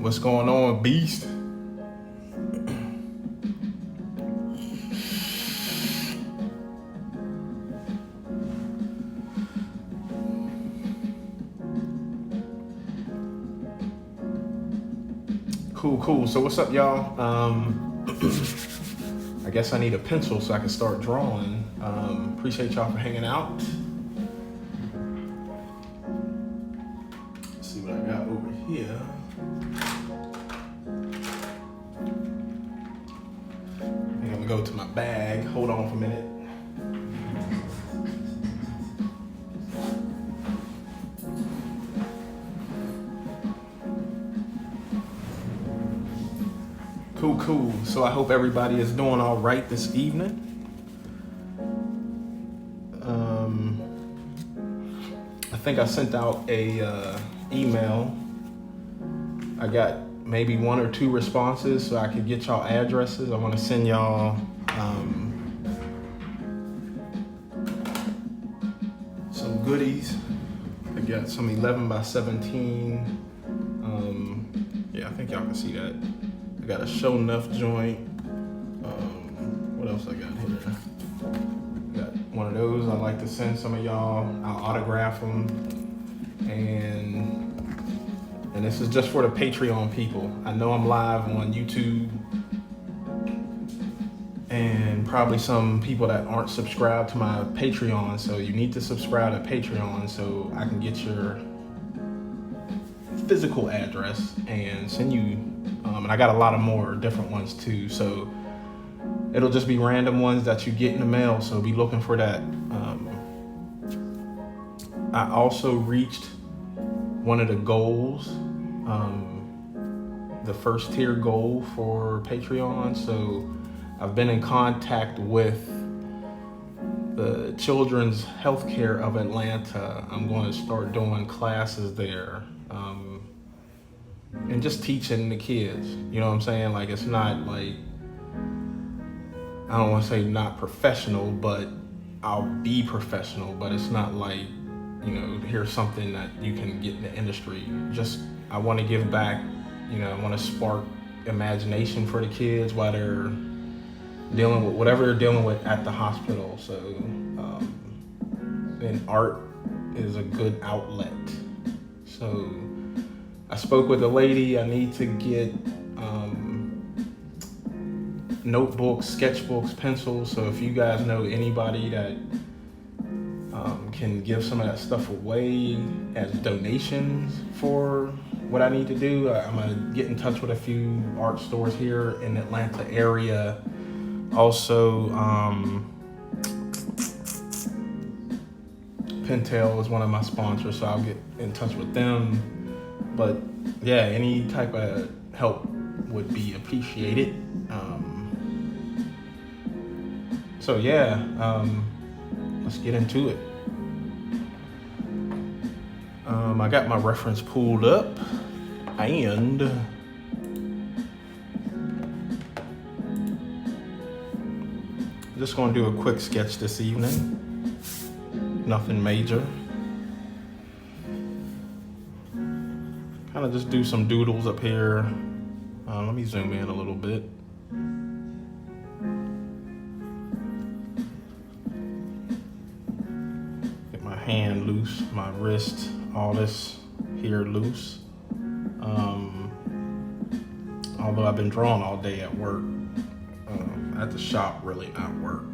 What's going on, Beast? Cool. So what's up, y'all? I guess I need a pencil so I can start drawing. Appreciate y'all for hanging out. Let's see what I got over here. I'm gonna go to my bag. Hold on for a minute. Cool. So I hope everybody is doing all right this evening. I think I sent out a email. I got maybe 1 or 2 responses, so I could get y'all addresses. I want to send y'all some goodies. I got some 11 by 17. Yeah, I think y'all can see that. I got a show enough joint. What else I got here? Got one of those I like to send some of y'all. I'll autograph them. And this is just for the Patreon people. I know I'm live on YouTube. And probably some people that aren't subscribed to my Patreon. So you need to subscribe to Patreon so I can get your physical address and send you. And I got a lot of more different ones too. So it'll just be random ones that you get in the mail. So be looking for that. I also reached one of the goals, the first tier goal for Patreon. So I've been in contact with the Children's Healthcare of Atlanta. I'm going to start doing classes there. And just teaching the kids, you know what I'm saying? Like, it's not like, I don't want to say not professional, but I'll be professional, but it's not like, you know, here's something that you can get in the industry. Just, I want to give back, you know, I want to spark imagination for the kids while they're dealing with whatever they're dealing with at the hospital. So, and art is a good outlet. So, I spoke with a lady. I need to get notebooks, sketchbooks, pencils. So if you guys know anybody that can give some of that stuff away as donations for what I need to do, I'm gonna get in touch with a few art stores here in the Atlanta area. Also, Pentel is one of my sponsors, so I'll get in touch with them. But yeah, any type of help would be appreciated. So yeah, let's get into it. I got my reference pulled up, and I'm just gonna do a quick sketch this evening. Nothing major. Kind of just do some doodles up here. Let me zoom in a little bit. Get my hand loose, my wrist, all this here loose. Although I've been drawing all day at work, at the shop, really not work.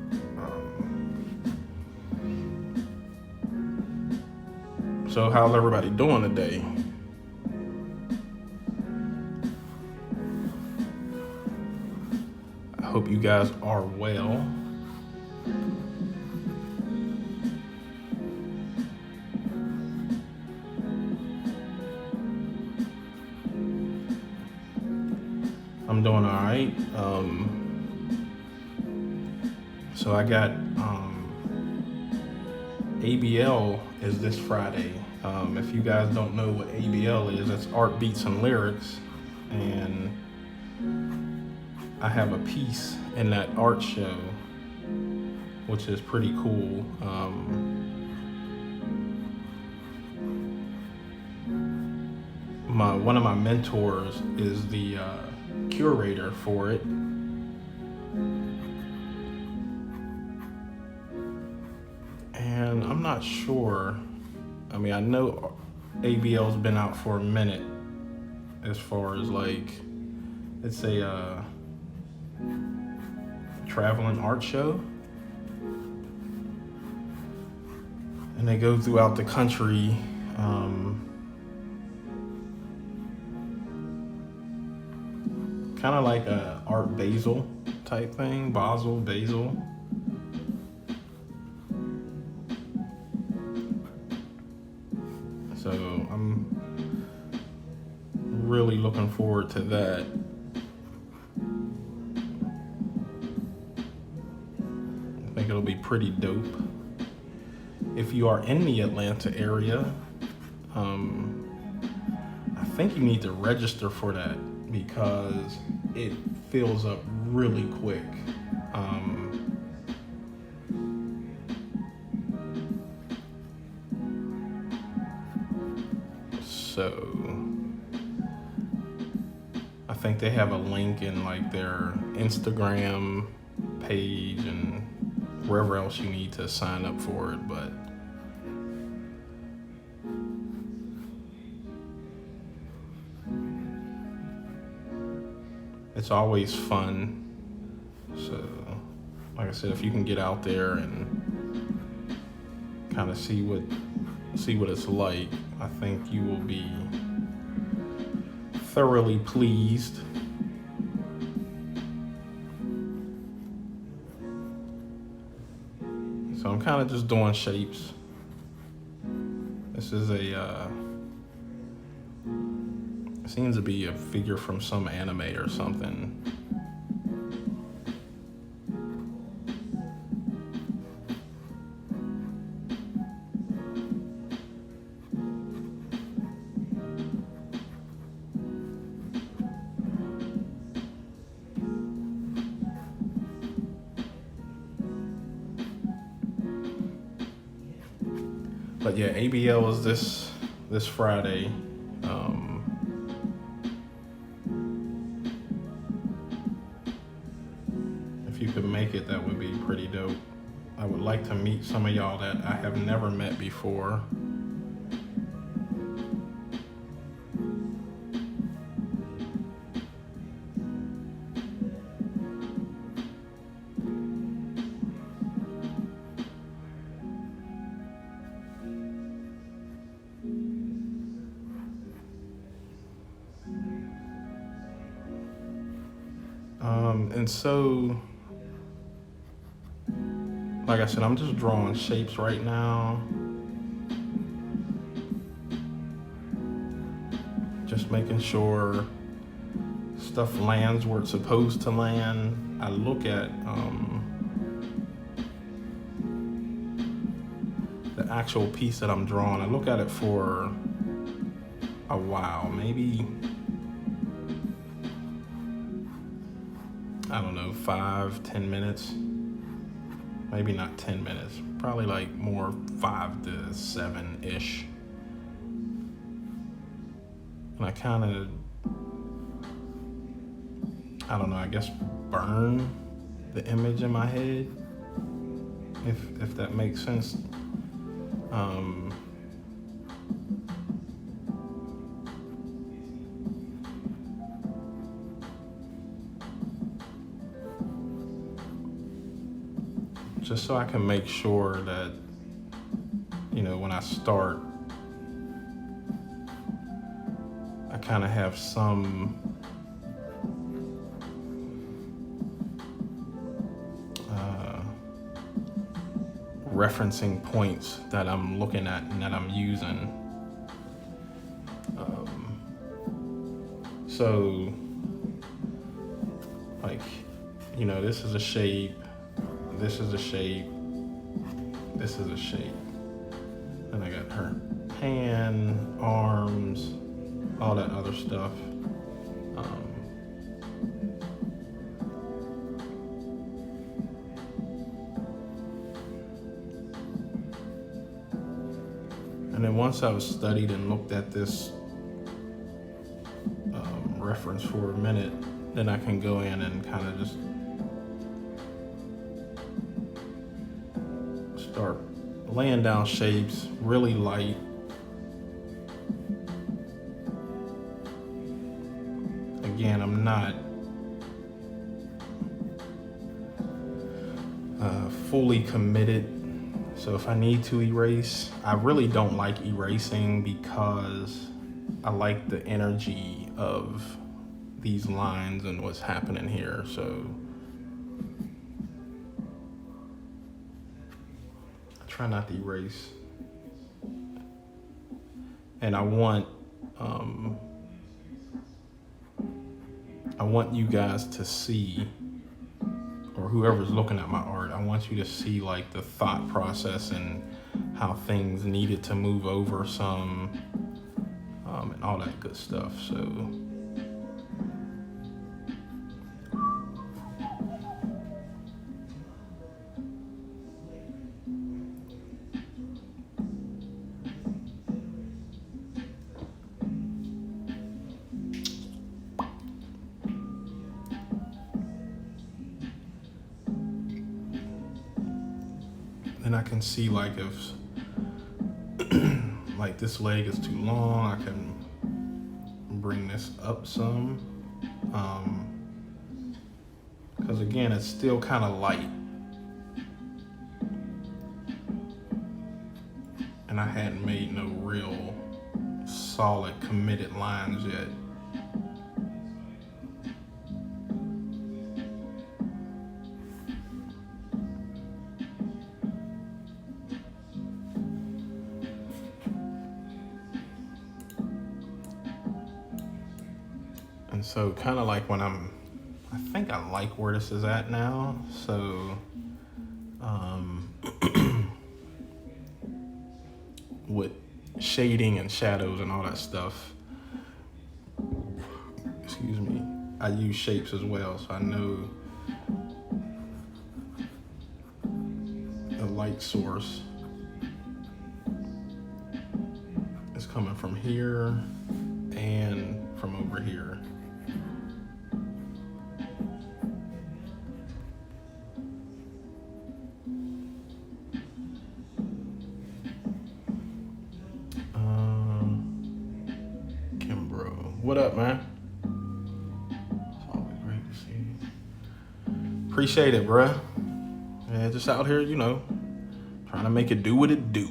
So how's everybody doing today? I hope you guys are well. I'm doing all right. So I got ABL is this Friday. If you guys don't know what ABL is, it's Art Beats and Lyrics, and I have a piece in that art show, which is pretty cool. one of my mentors is the curator for it. And I'm not sure. I mean, I know ABL's been out for a minute as far as like, it's a traveling art show. And they go throughout the country. Kind of like a Art Basel type thing, Basel. So I'm really looking forward to that. I think it'll be pretty dope. If you are in the Atlanta area, I think you need to register for that because it fills up really quick. So I think they have a link in like their Instagram page and wherever else you need to sign up for it, but it's always fun. So like I said, if you can get out there and kind of see what it's like, I think you will be thoroughly pleased. So I'm kind of just doing shapes. This is seems to be a figure from some anime or something. But yeah, ABL is this Friday. If you could make it, that would be pretty dope. I would like to meet some of y'all that I have never met before. And so, like I said, I'm just drawing shapes right now. Just making sure stuff lands where it's supposed to land. I look at the actual piece that I'm drawing. I look at it for a while, maybe, I don't know, 5-10 minutes. Maybe not 10 minutes, probably like more 5 to 7-ish. And I kind of, I don't know, I guess burn the image in my head, if that makes sense. Just so I can make sure that, you know, when I start, I kind of have some referencing points that I'm looking at and that I'm using. So, like, you know, this is a shape. This is a shape, this is a shape. And I got her hand, arms, all that other stuff. And then once I've studied and looked at this reference for a minute, then I can go in and kind of just start laying down shapes really light. Again, I'm not fully committed. So if I need to erase, I really don't like erasing because I like the energy of these lines and what's happening here. So I try not to erase. And I want you guys to see, or whoever's looking at my art, I want you to see like the thought process and how things needed to move over some, and all that good stuff. So then I can see like if like this leg is too long, I can bring this up some, because again, it's still kind of light, and I hadn't made no real solid committed lines yet. And so kind of like when I think I like where this is at now. So with shading and shadows and all that stuff, excuse me, I use shapes as well. So I know the light source is coming from here and from over here. What up, man? It's always great to see you. Appreciate it, bruh. Yeah, just out here, you know, trying to make it do what it do.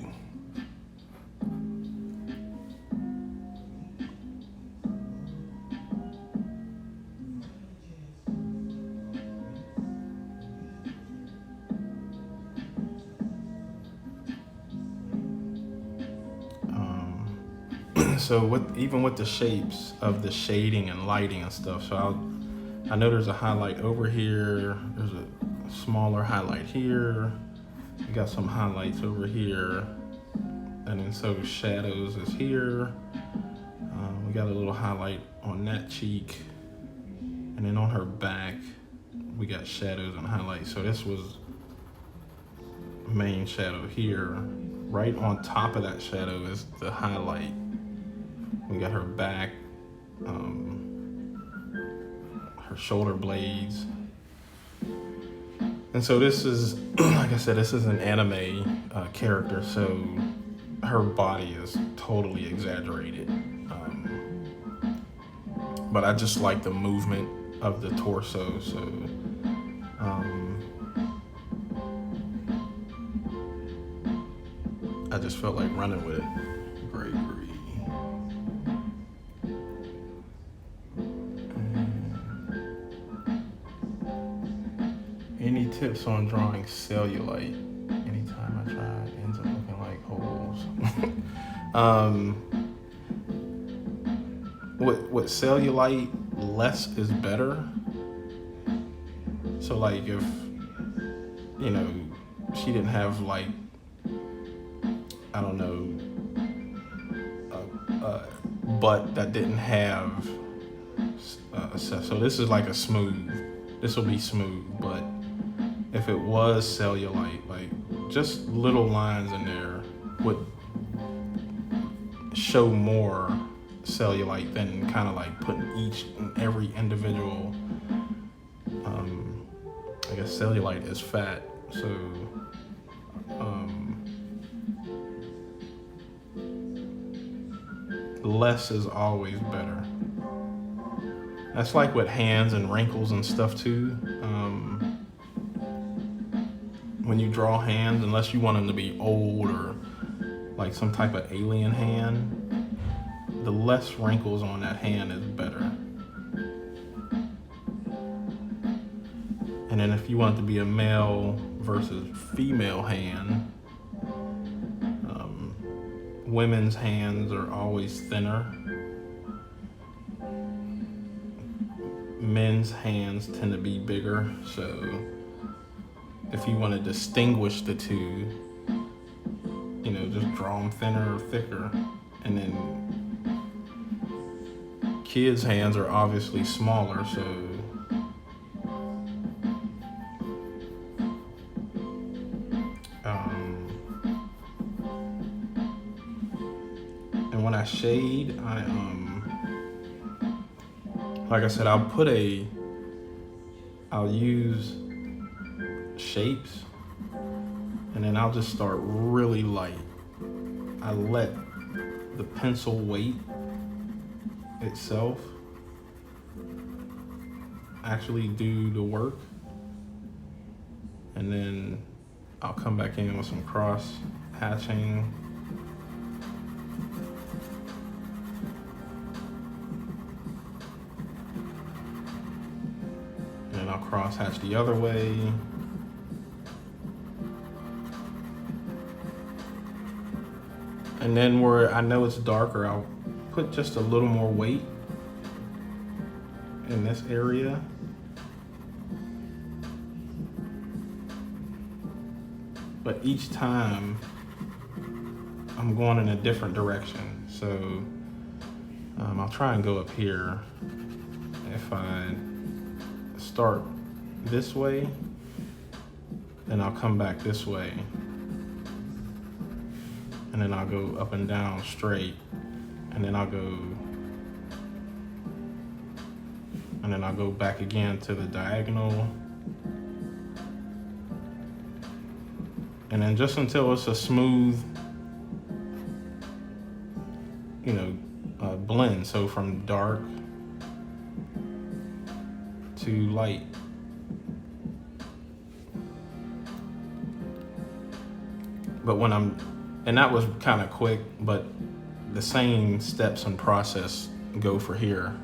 So even with the shapes of the shading and lighting and stuff, so I know there's a highlight over here, there's a smaller highlight here, we got some highlights over here, and then so shadows is here, we got a little highlight on that cheek, and then on her back we got shadows and highlights. So this was main shadow here. Right on top of that shadow is the highlight. We got her back, her shoulder blades. And so this is, like I said, this is an anime character, so her body is totally exaggerated. But I just like the movement of the torso, so I just felt like running with it. Gregory. Any tips on drawing cellulite? Anytime I try, it ends up looking like holes. With cellulite, less is better. So like if, you know, she didn't have like, I don't know, a butt that didn't have, so this is like a smooth, this will be smooth, but if it was cellulite, like just little lines in there would show more cellulite than kind of like putting each and every individual, I guess cellulite is fat, so less is always better. That's like with hands and wrinkles and stuff too. When you draw hands, unless you want them to be old or like some type of alien hand, the less wrinkles on that hand is better. And then if you want it to be a male versus female hand, women's hands are always thinner. Men's hands tend to be bigger. So if you want to distinguish the two, just draw them thinner or thicker. And then kids' hands are obviously smaller, so and when I shade, like I said, I'll use shapes, and then I'll just start really light. I let the pencil weight itself actually do the work, and then I'll come back in with some cross hatching. And I'll cross hatch the other way. And then where I know it's darker, I'll put just a little more weight in this area. But each time I'm going in a different direction. So I'll try and go up here. If I start this way, then I'll come back this way. And then I'll go up and down straight, and then I'll go back again to the diagonal, and then just until it's a smooth, blend. So from dark to light. But and that was kind of quick, but the same steps and process go for here.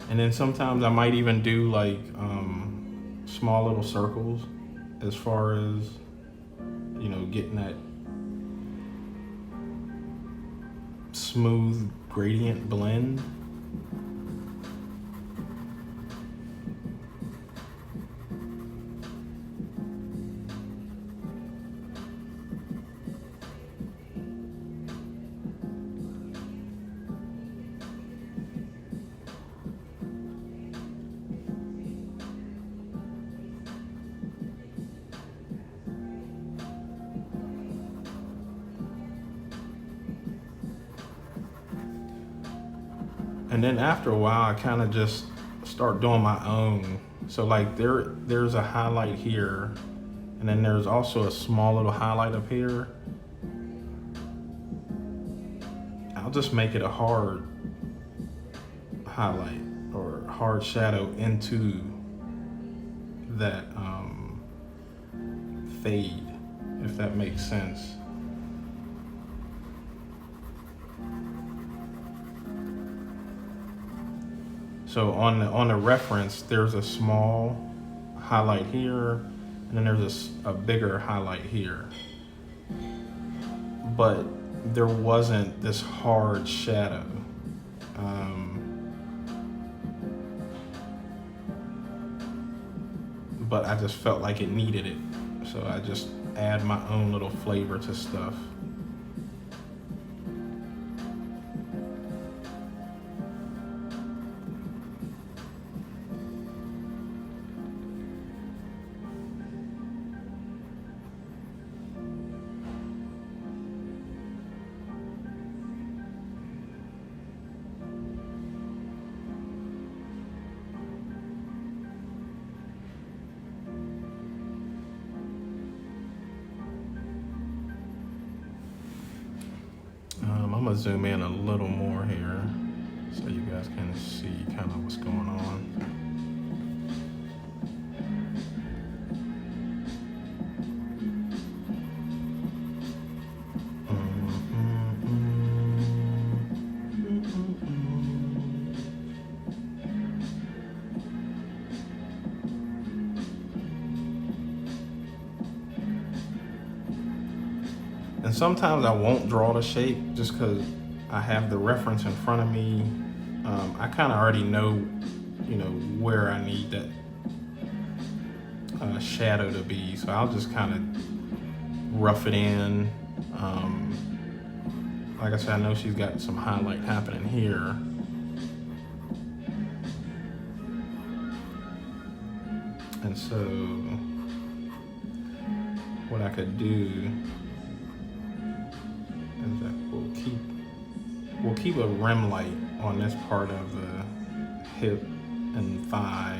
And then sometimes I might even do like small little circles as far as, getting that smooth gradient blend. And then after a while, I kind of just start doing my own. So like there's a highlight here, and then there's also a small little highlight up here. I'll just make it a hard highlight or hard shadow into that fade, if that makes sense. So on the reference, there's a small highlight here, and then there's a bigger highlight here. But there wasn't this hard shadow. But I just felt like it needed it. So I just add my own little flavor to stuff. to zoom in a little more here so you guys can see kind of what's going on. And sometimes I won't draw the shape just because I have the reference in front of me. I kind of already know, where I need that shadow to be. So I'll just kind of rough it in. Like I said, I know she's got some highlight happening here. And so what I could do is that we'll keep a rim light on this part of the hip and thigh.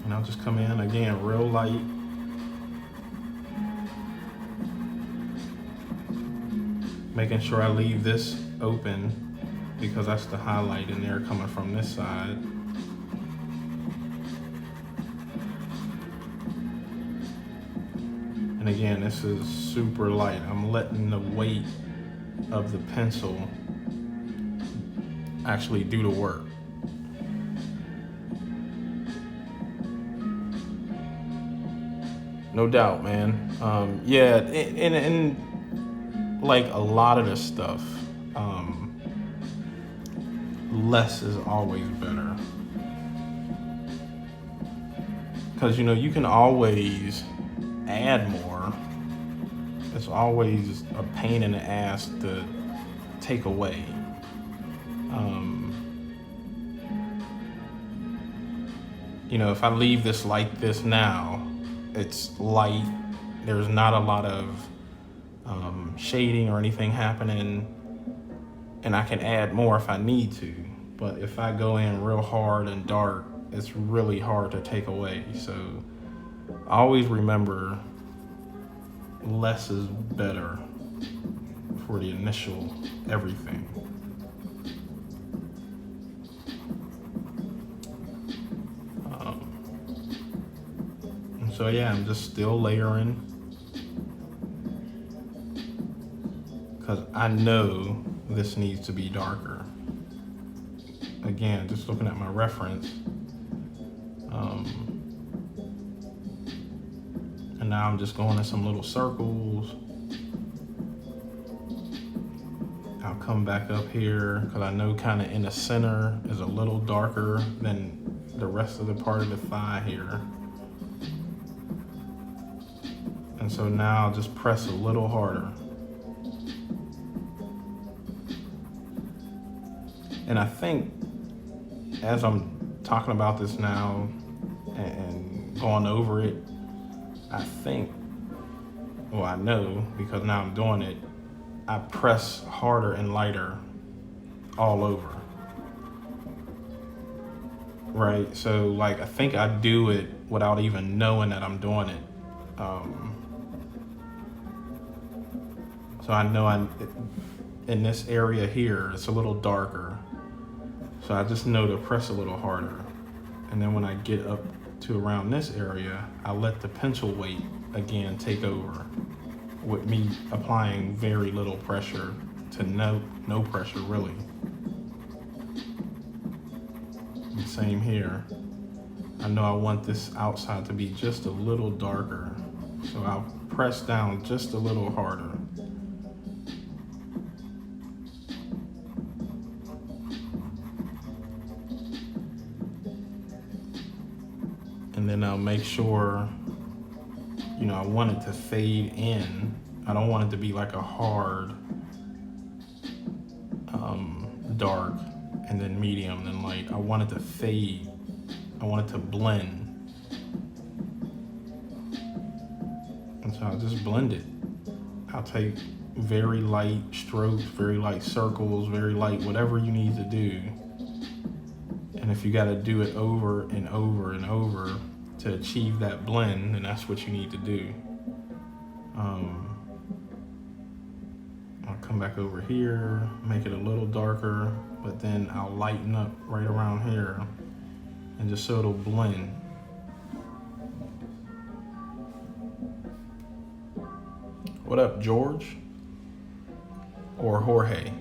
And I'll just come in again real light. Making sure I leave this open because that's the highlight in there coming from this side. And again, this is super light. I'm letting the weight of the pencil actually do the work. No doubt, man. Yeah, and like a lot of this stuff, less is always better. Because, you can always add more. It's always a pain in the ass to take away. If I leave this like this now, it's light. There's not a lot of shading or anything happening, and I can add more if I need to. But if I go in real hard and dark, it's really hard to take away. So I always remember less is better for the initial everything. So yeah, I'm just still layering because I know this needs to be darker. Again, just looking at my reference. And now I'm just going in some little circles. I'll come back up here because I know kind of in the center is a little darker than the rest of the part of the thigh here. And so now I'll just press a little harder. And I think as I'm talking about this now and going over it, I know because now I'm doing it, I press harder and lighter all over. Right? So like, I think I do it without even knowing that I'm doing it. So I know in this area here, it's a little darker. So I just know to press a little harder. And then when I get up to around this area, I let the pencil weight again take over with me applying very little pressure to no pressure really. And same here. I know I want this outside to be just a little darker. So I'll press down just a little harder. And then I'll make sure, I want it to fade in. I don't want it to be like a hard, dark, and then medium, then light. I want it to fade. I want it to blend. And so I'll just blend it. I'll take very light strokes, very light circles, very light, whatever you need to do. And if you got to do it over and over and over to achieve that blend, then that's what you need to do. come back over here, make it a little darker, but then I'll lighten up right around here and just so it'll blend. What up, George? Or Jorge?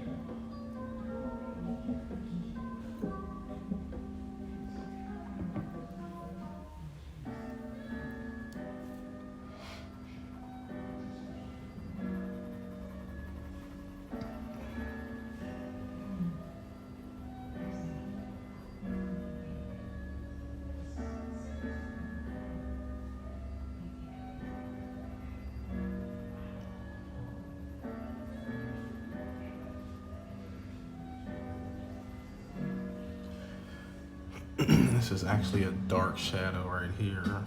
This is actually a dark shadow right here.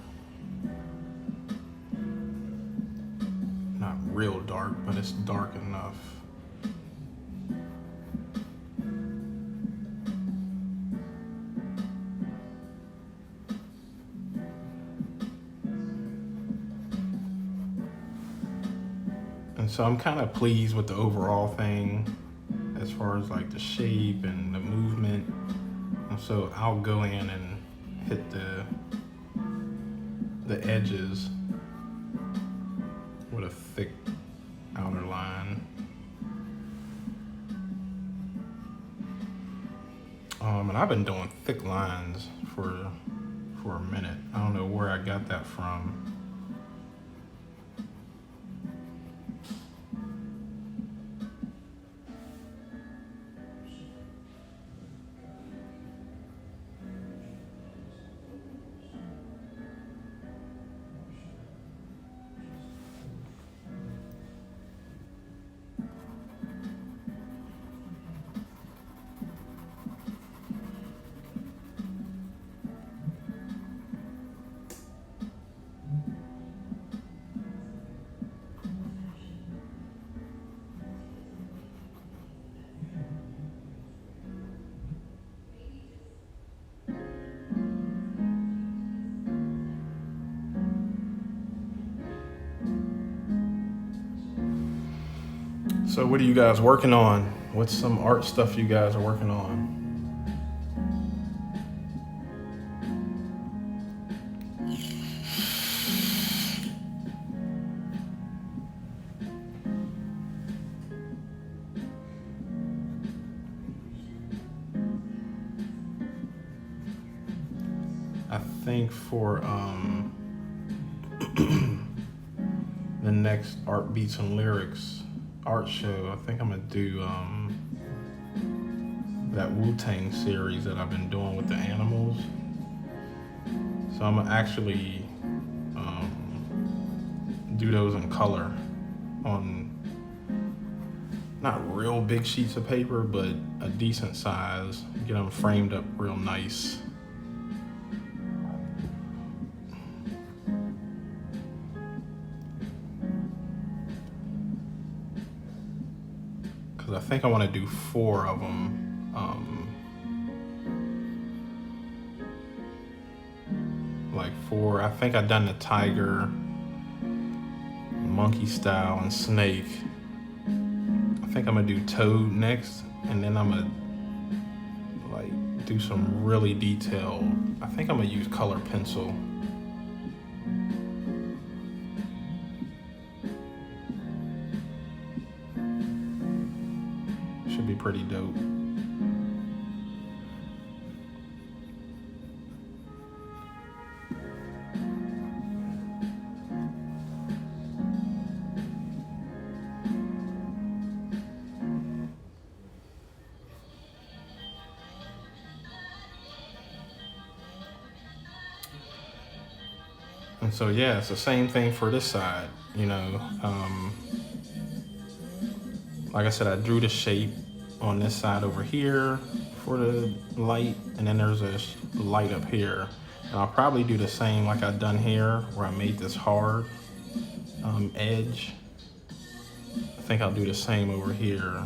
Not real dark, but it's dark enough. And so I'm kind of pleased with the overall thing as far as like the shape and the movement. And so I'll go in and hit the edges with a thick outer line. And I've been doing thick lines for a minute. I don't know where I got that from. So what are you guys working on? What's some art stuff you guys are working on? I think for the next Art Beats and Lyrics art show, I think I'm gonna do that Wu-Tang series that I've been doing with the animals. So I'm gonna actually do those in color on not real big sheets of paper, but a decent size. Get them framed up real nice. I think I want to do 4 of them. Like 4. I think I've done the tiger, monkey style, and snake. I think I'm gonna do toad next, and then I'm gonna like do some really detailed. I think I'm gonna use color pencil. Be pretty dope. And so yeah, it's the same thing for this side, you know. Like I said, I drew the shape on this side over here for the light, and then there's a light up here. And I'll probably do the same like I've done here, where I made this hard edge. I think I'll do the same over here.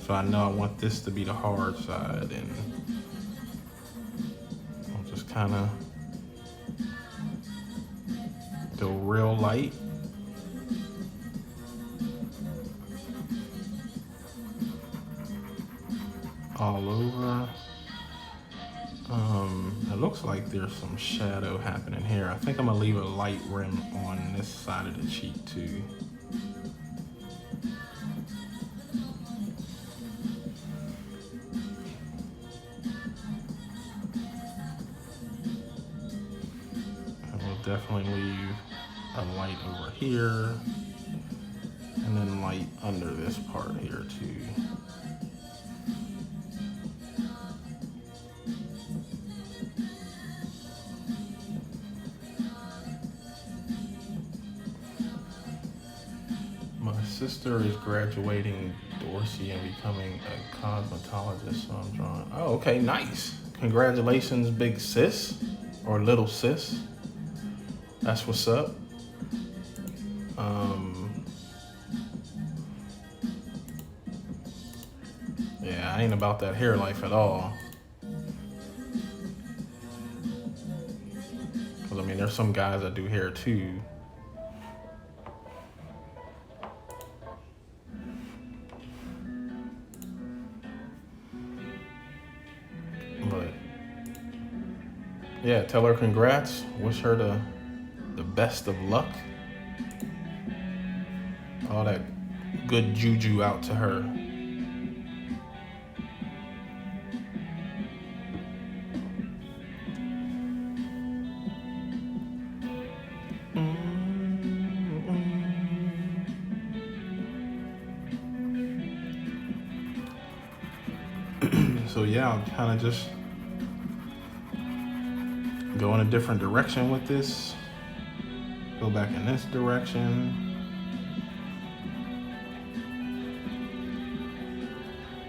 So I know I want this to be the hard side, and I'll just kind of go real light all over. It looks like there's some shadow happening here. I think I'm gonna leave a light rim on this side of the cheek too. And we'll definitely leave a light over here, and then light under this part here too. My sister is graduating Dorsey and becoming a cosmetologist, so I'm drawing. Oh, okay, nice. Congratulations, big sis, or little sis. That's what's up. Yeah, I ain't about that hair life at all. Cause I mean, there's some guys that do hair too. But yeah, tell her congrats. Wish her the best of luck. All that good juju out to her. So yeah, I'll kind of just go in a different direction with this. Go back in this direction.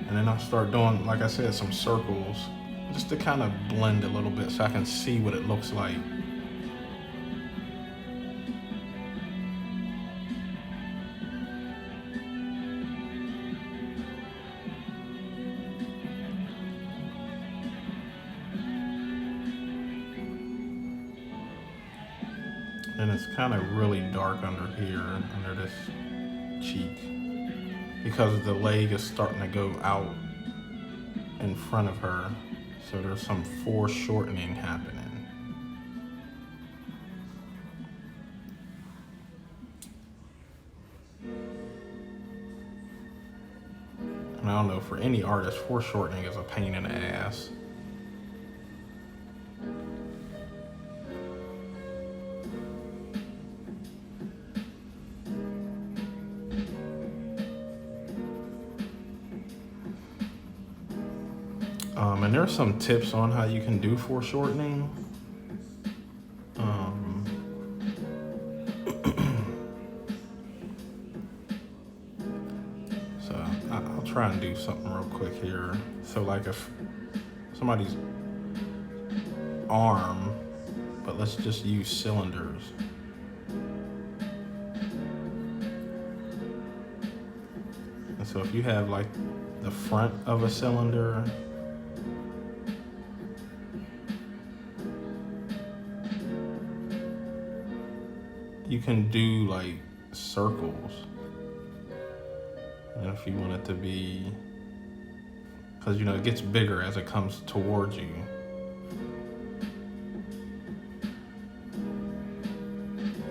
And then I'll start doing, like I said, some circles just to kind of blend a little bit so I can see what it looks like. And it's kind of really dark under here, under this cheek, because the leg is starting to go out in front of her. So there's some foreshortening happening. And I don't know, for any artist, foreshortening is a pain in the ass. And there's some tips on how you can do foreshortening. So I'll try and do something real quick here. So like if somebody's arm, but let's just use cylinders. And so if you have like the front of a cylinder, you can do like circles. And if you want it to be, because you know it gets bigger as it comes towards you.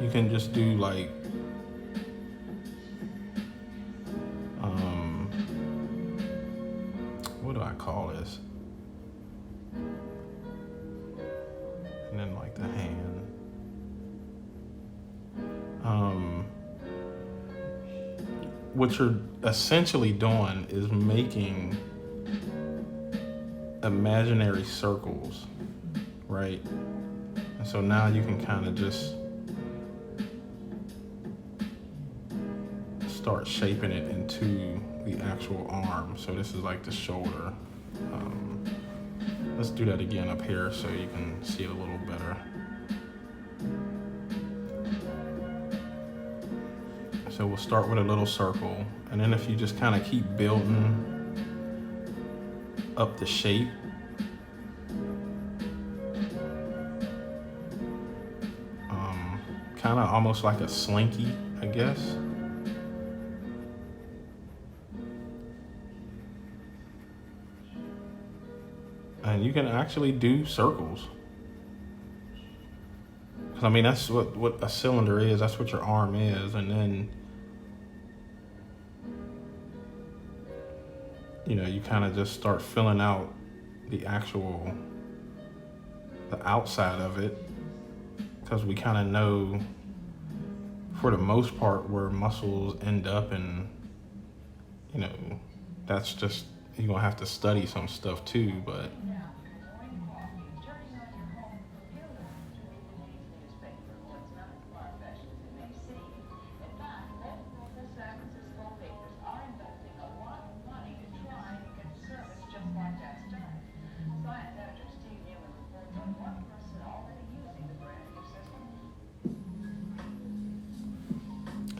You can just do like what do I call this? And then like the hand. What you're essentially doing is making imaginary circles, right? And so now you can kind of just start shaping it into the actual arm. So this is like the shoulder. Let's do that again up here so you can see it a little better. So we'll start with a little circle, and then if you just kind of keep building up the shape, kind of almost like a slinky, I guess. And you can actually do circles. Because I mean, that's what a cylinder is. That's what your arm is. And then, you kind of just start filling out the outside of it. Because we kind of know, for the most part, where muscles end up. And, that's just, you're going to have to study some stuff too. But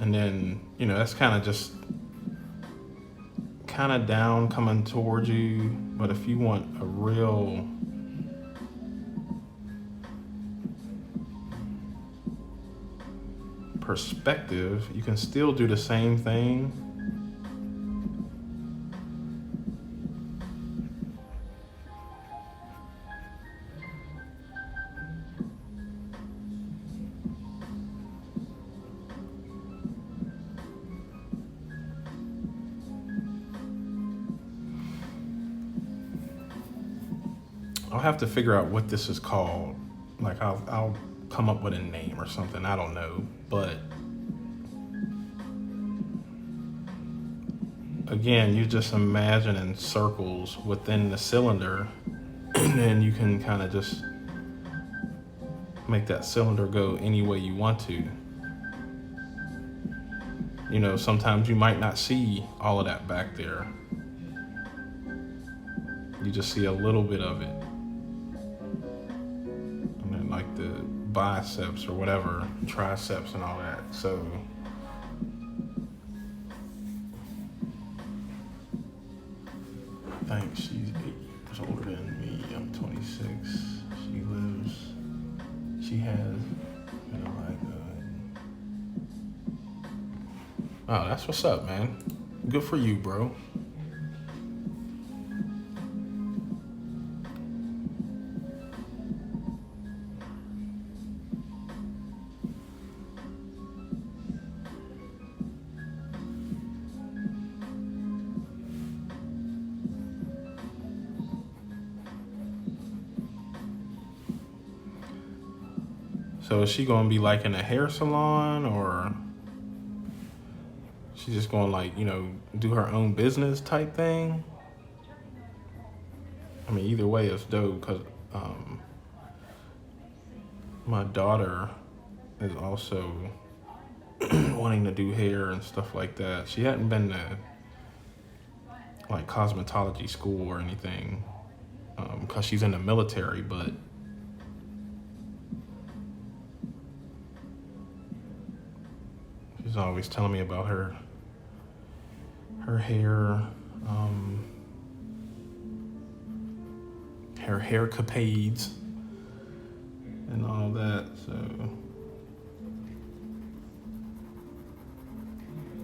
and then, that's kind of just kind of down coming towards you. But if you want a real perspective, you can still do the same thing. I'll have to figure out what this is called. Like I'll come up with a name or something. I don't know. But again, you're just imagining circles within the cylinder, and then you can kind of just make that cylinder go any way you want to. Sometimes you might not see all of that back there. You just see a little bit of it. And then like the biceps or whatever, triceps and all that. So I think she's 8 years older than me. I'm 26. She has, oh, that's what's up, man. Good for you, bro. So is she gonna be like in a hair salon, or she's just gonna do her own business type thing? I mean, either way it's dope, because my daughter is also wanting to do hair and stuff like that. She hadn't been to like cosmetology school or anything, because she's in the military, but she's always telling me about her hair, her hair capades and all that. So,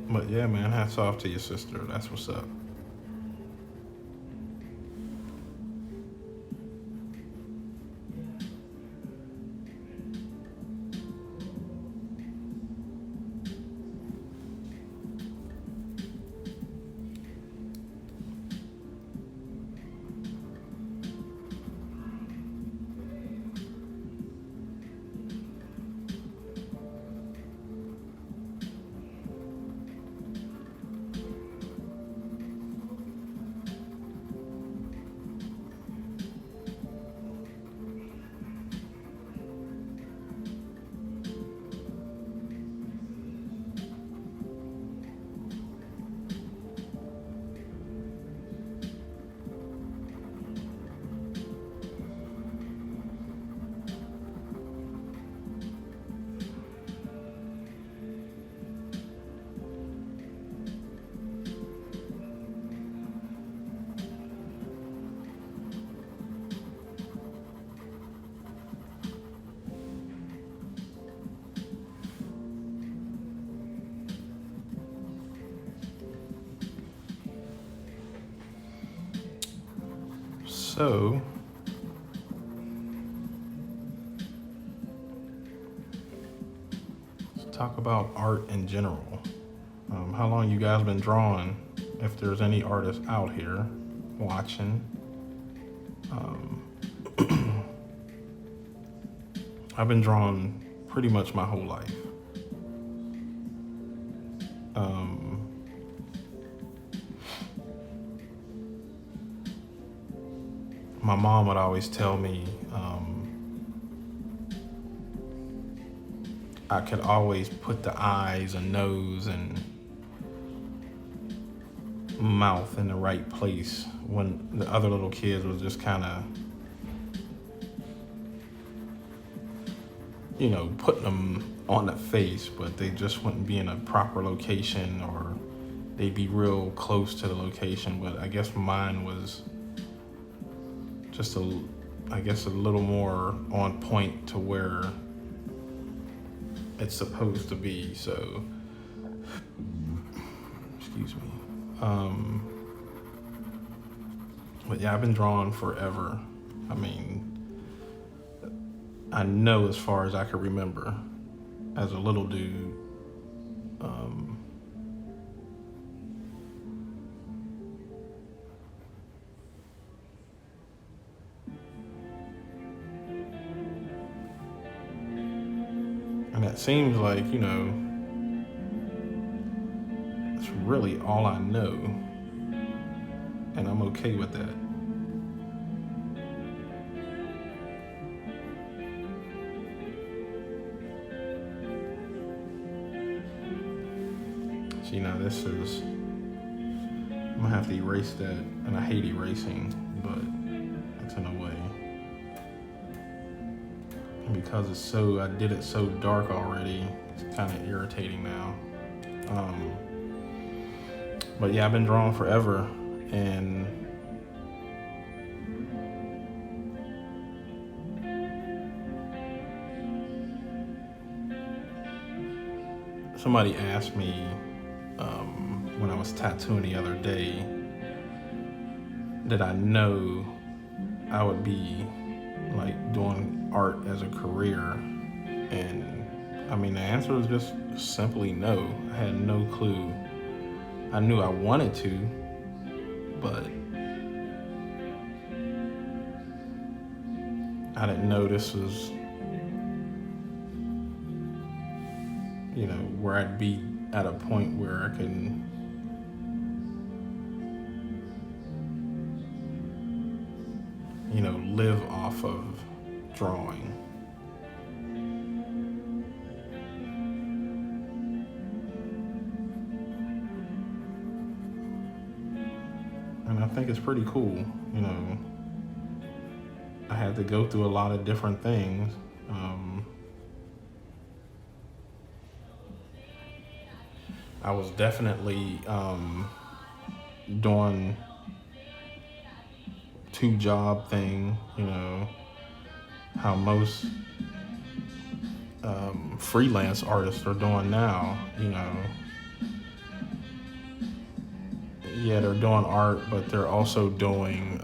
but yeah, man, hats off to your sister. That's what's up. So talk about art in general. How long you guys been drawing? If there's any artists out here watching. I've been drawing pretty much my whole life. My mom would always tell me I could always put the eyes and nose and mouth in the right place when the other little kids was just kind of, putting them on the face, but they just wouldn't be in a proper location, or they'd be real close to the location. But I guess mine was just a little more on point to where it's supposed to be. So, excuse me. But yeah, I've been drawing forever. I mean, I know as far as I can remember as a little dude. And it seems like, it's really all I know. And I'm okay with that. See, now this is, I'm gonna have to erase that, and I hate erasing, but it's in a way. And because I did it so dark already, it's kind of irritating now. But yeah, I've been drawing forever, and somebody asked me when I was tattooing the other day, did I know I would be like doing art as a career? And I mean, the answer was just simply no. I had no clue. I knew I wanted to, but I didn't know this was, where I'd be at a point where I can, live off of drawing. And I think it's pretty cool. I had to go through a lot of different things. I was definitely doing 2-job thing, how most freelance artists are doing now, Yeah, they're doing art, but they're also doing,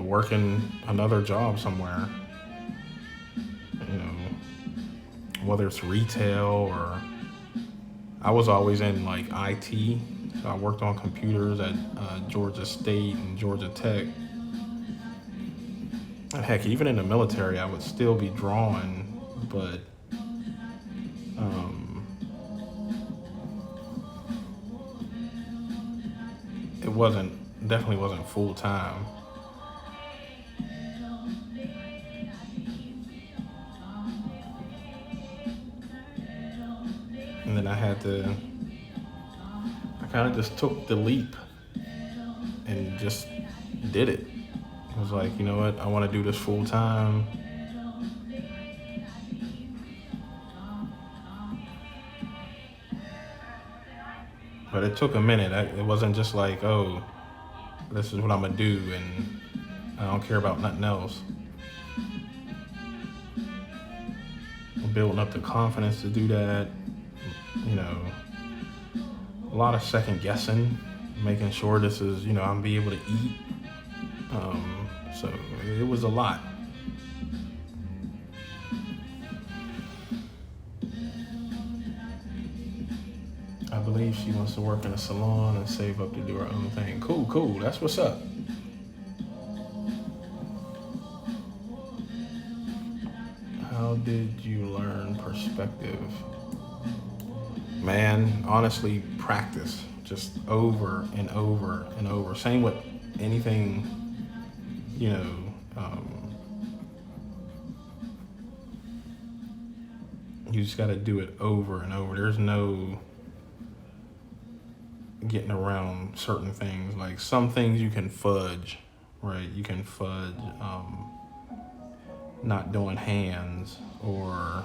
working another job somewhere, whether it's retail or I was always in like IT. So I worked on computers at Georgia State and Georgia Tech. And heck, even in the military, I would still be drawing, but it definitely wasn't full time. And then I kind of just took the leap and just did it. I was like, you know what, I want to do this full time. But it took a minute. It wasn't just like, oh, this is what I'm gonna do and I don't care about nothing else. Building up the confidence to do that, a lot of second guessing, making sure this is, I'm gonna be able to eat. So it was a lot. I believe she wants to work in a salon and save up to do her own thing. Cool, cool. That's what's up. How did you learn perspective? Man, honestly, practice. Just over and over and over. Same with anything, you know, you just got to do it over and over. There's no getting around certain things. Like some things you can fudge, right? You can fudge not doing hands, or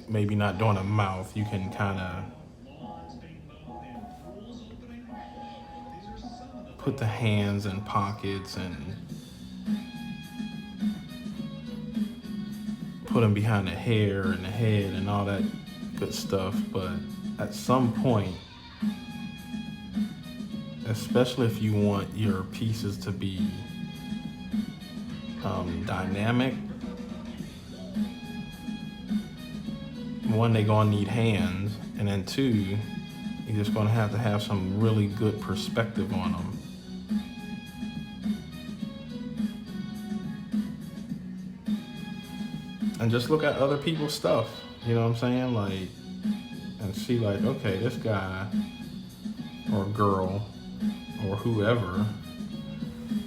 maybe not doing a mouth. You can kind of put the hands in pockets and put them behind the hair and the head and all that good stuff. But at some point, especially if you want your pieces to be dynamic, one, they're gonna need hands, and then two, you're just gonna have to have some really good perspective on them. And just look at other people's stuff, you know what I'm saying? Like, and see like, okay, this guy or girl or whoever,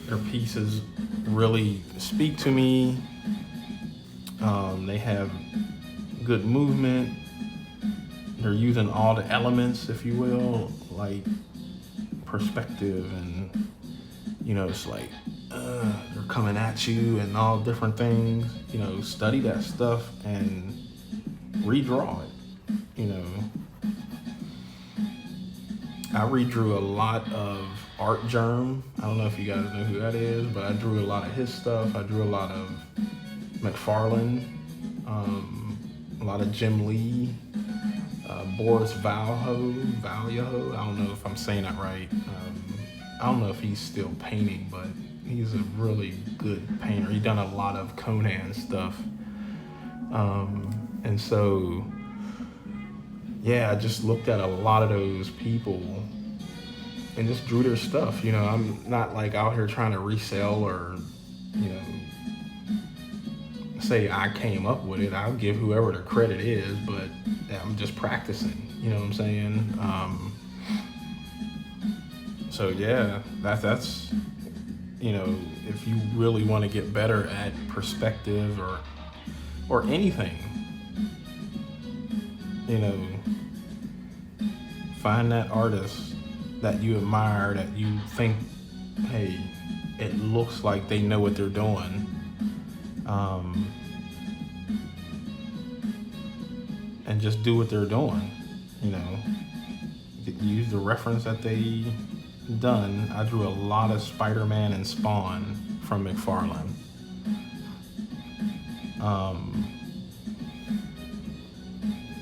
their pieces really speak to me. They have good movement. They're using all the elements, if you will, like perspective, and it's like they're coming at you and all different things. Study that stuff and redraw it. I redrew a lot of Art Germ. I don't know if you guys know who that is, but I drew a lot of his stuff. I drew a lot of McFarlane, a lot of Jim Lee, Boris Vallejo. I don't know if I'm saying that right. I don't know if he's still painting, but he's a really good painter. He's done a lot of Conan stuff. And so, yeah, I just looked at a lot of those people and just drew their stuff. I'm not like out here trying to resell or, say I came up with it. I'll give whoever the credit is, but I'm just practicing, you know what I'm saying? So yeah, that's if you really want to get better at perspective or anything, find that artist that you admire, that you think, hey, it looks like they know what they're doing. And just do what they're doing, use the reference that they done. I drew a lot of Spider-Man and Spawn from McFarlane.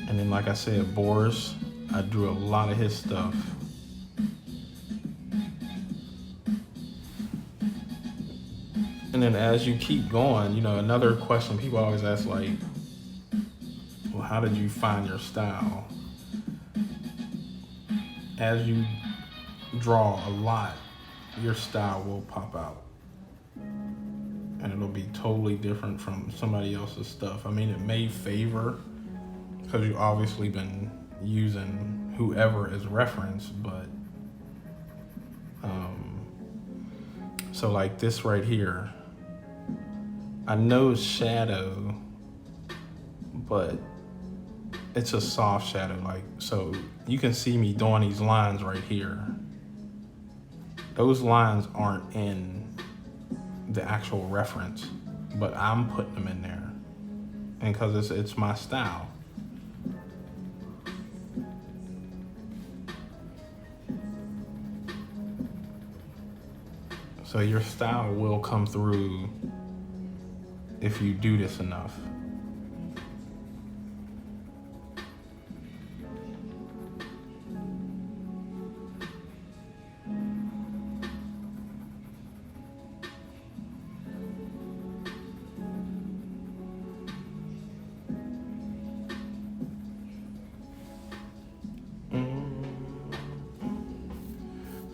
And then, like I said, Boris, I drew a lot of his stuff. And then as you keep going, another question people always ask, like, well, how did you find your style? As you draw a lot, your style will pop out. And it'll be totally different from somebody else's stuff. I mean, it may favor, because you've obviously been using whoever as reference, but so like this right here, I know it's shadow, but it's a soft shadow. Like, so you can see me doing these lines right here. Those lines aren't in the actual reference, but I'm putting them in there, and because it's my style. So your style will come through if you do this enough.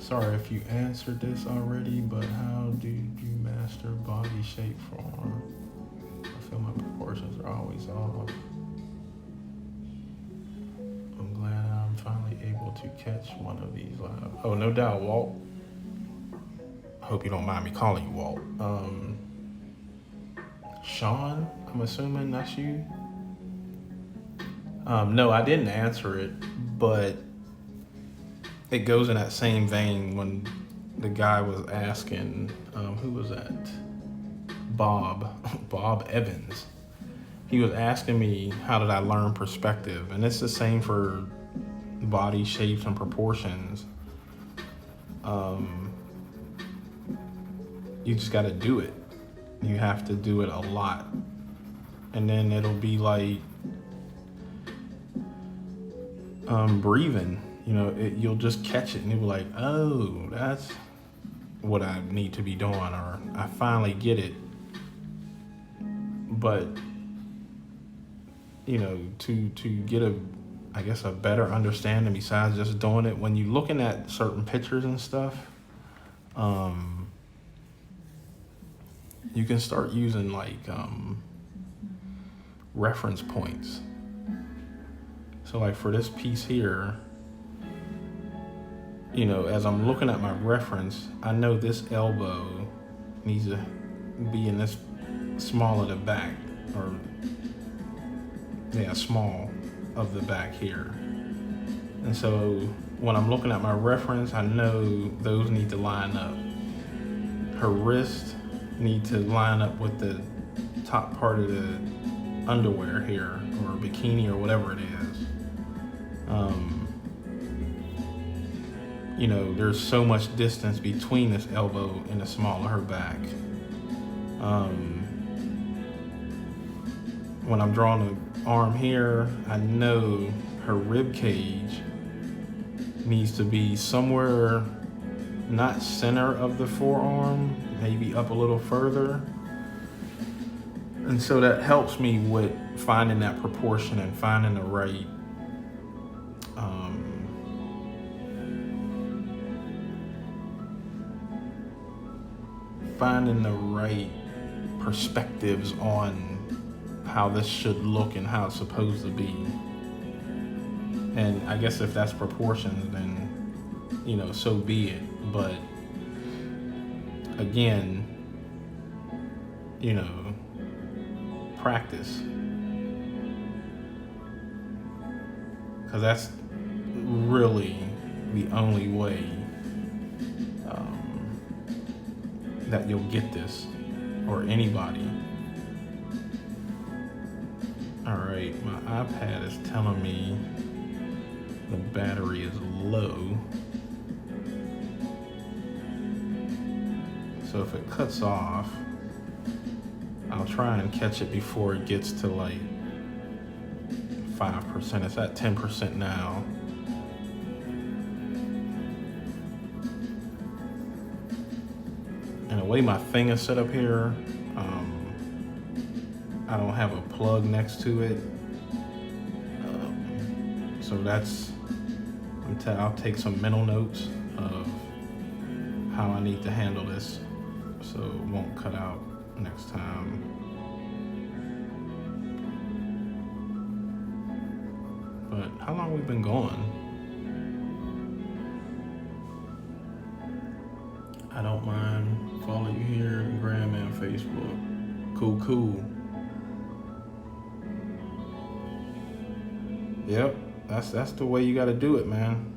Sorry if you answered this already, but how do you master body shape form? I feel my proportions are always off. I'm glad I'm finally able to catch one of these live. Oh, no doubt, Walt. I hope you don't mind me calling you Walt. Sean, I'm assuming that's you. No, I didn't answer it, but it goes in that same vein when the guy was asking, who was that? Bob Evans. He was asking me, how did I learn perspective? And it's the same for body shapes and proportions. You just got to do it. You have to do it a lot. And then it'll be like breathing. You'll just catch it and you'll be like, oh, that's what I need to be doing, or I finally get it. But to get a better understanding besides just doing it, when you're looking at certain pictures and stuff, you can start using reference points. So like for this piece here, as I'm looking at my reference, I know this elbow needs to be in this small of the back, or small of the back here. And so when I'm looking at my reference, I know those need to line up. Her wrist need to line up with the top part of the underwear here, or bikini, or whatever it is. There's so much distance between this elbow and the small of her back. When I'm drawing the arm here, I know her rib cage needs to be somewhere not center of the forearm, maybe up a little further. And so that helps me with finding that proportion and finding the right perspectives on how this should look and how it's supposed to be. And I guess if that's proportions, then so be it. But again, practice, because that's really the only way that you'll get this, or anybody. All right, my iPad is telling me the battery is low. So if it cuts off, I'll try and catch it before it gets to like 5%. It's at 10% now. And the way my thing is set up here, I don't have a plug next to it. So that's, I'll take some mental notes of how I need to handle this so it won't cut out next time. But how long have we been going? I don't mind. Follow you here, Instagram and Facebook. Cool. Yep, that's the way you gotta do it, man.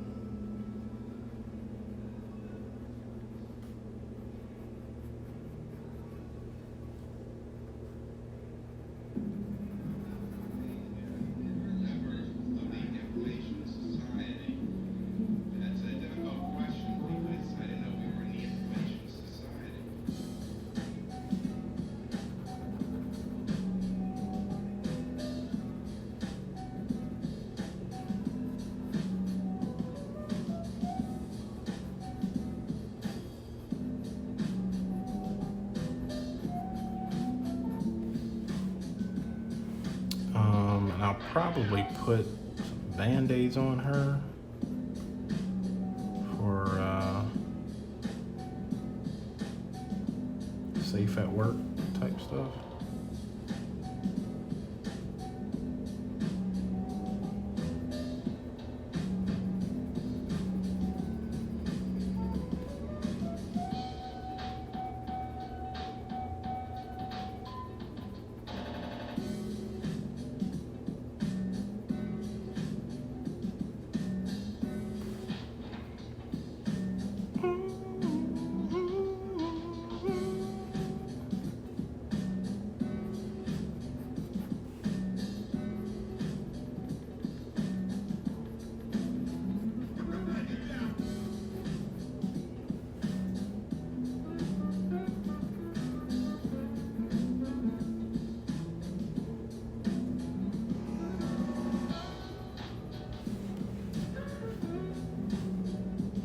And I'll probably put some Band-Aids on her for safe at work type stuff.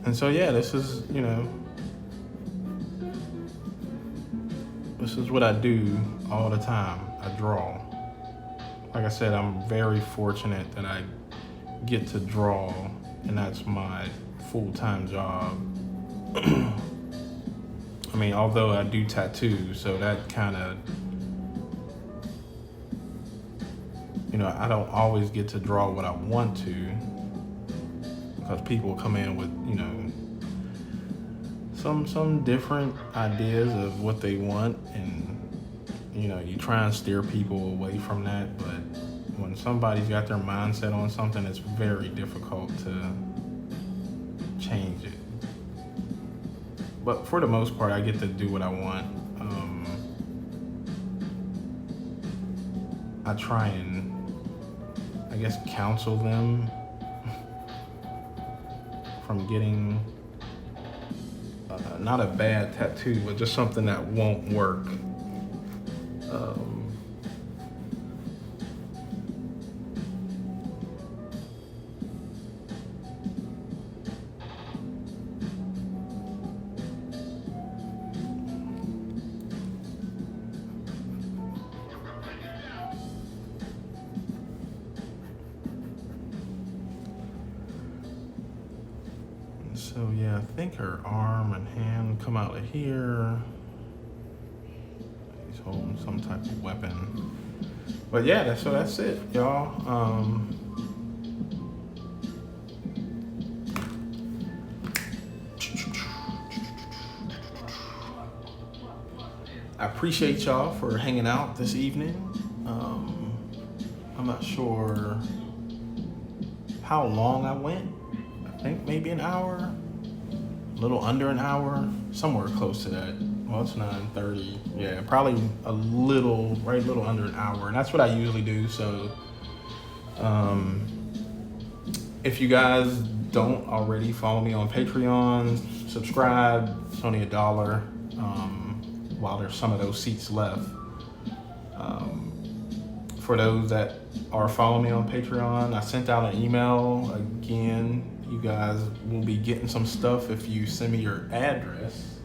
And so, yeah, this is what I do all the time. I draw. Like I said, I'm very fortunate that I get to draw, and that's my full-time job. I mean, although I do tattoo, so that kind of, I don't always get to draw what I want to, because people come in with, some different ideas of what they want, and you try and steer people away from that. But when somebody's got their mindset on something, it's very difficult to change it. But for the most part, I get to do what I want. I try and, I guess, counsel them from getting not a bad tattoo, but just something that won't work. So yeah, I think her arm and hand come out of here. He's holding some type of weapon. But yeah, that's it, y'all. I appreciate y'all for hanging out this evening. I'm not sure how long I went. I think maybe an hour, a little under an hour, somewhere close to that. Well, it's 9:30. Yeah, probably a little under an hour, and that's what I usually do. So, if you guys don't already follow me on Patreon, subscribe. It's only $1. While there's some of those seats left. For those that are following me on Patreon, I sent out an email again. You guys will be getting some stuff if you send me your address.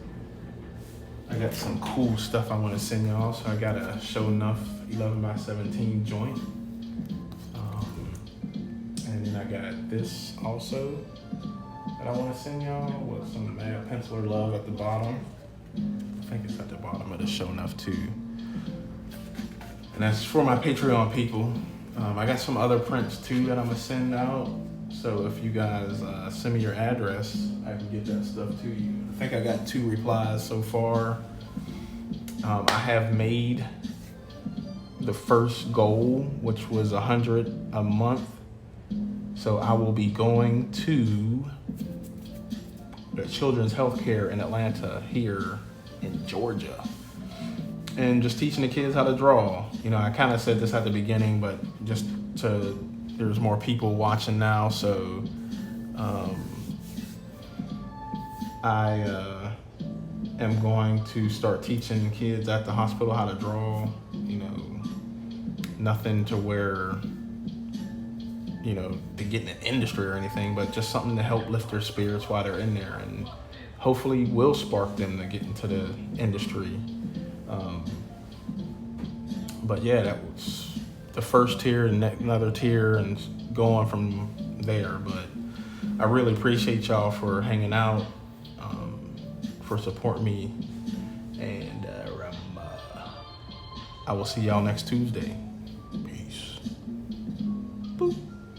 I got some cool stuff I want to send y'all. So I got a Show Enough 11x17 joint. And then I got this also that I want to send y'all with some Mad Penciler Love at the bottom. I think it's at the bottom of the Show Enough too. And that's for my Patreon people. I got some other prints too that I'm gonna send out. So if you guys send me your address, I can get that stuff to you. I think I got 2 replies so far. I have made the first goal, which was 100 a month. So I will be going to the Children's Healthcare in Atlanta here in Georgia, and just teaching the kids how to draw. I kind of said this at the beginning, but there's more people watching now, so I am going to start teaching kids at the hospital how to draw. Nothing to where to get in the industry or anything, but just something to help lift their spirits while they're in there, and hopefully will spark them to get into the industry. But yeah, that was the first tier, and another tier, and going from there. But I really appreciate y'all for hanging out, for supporting me, and I will see y'all next Tuesday.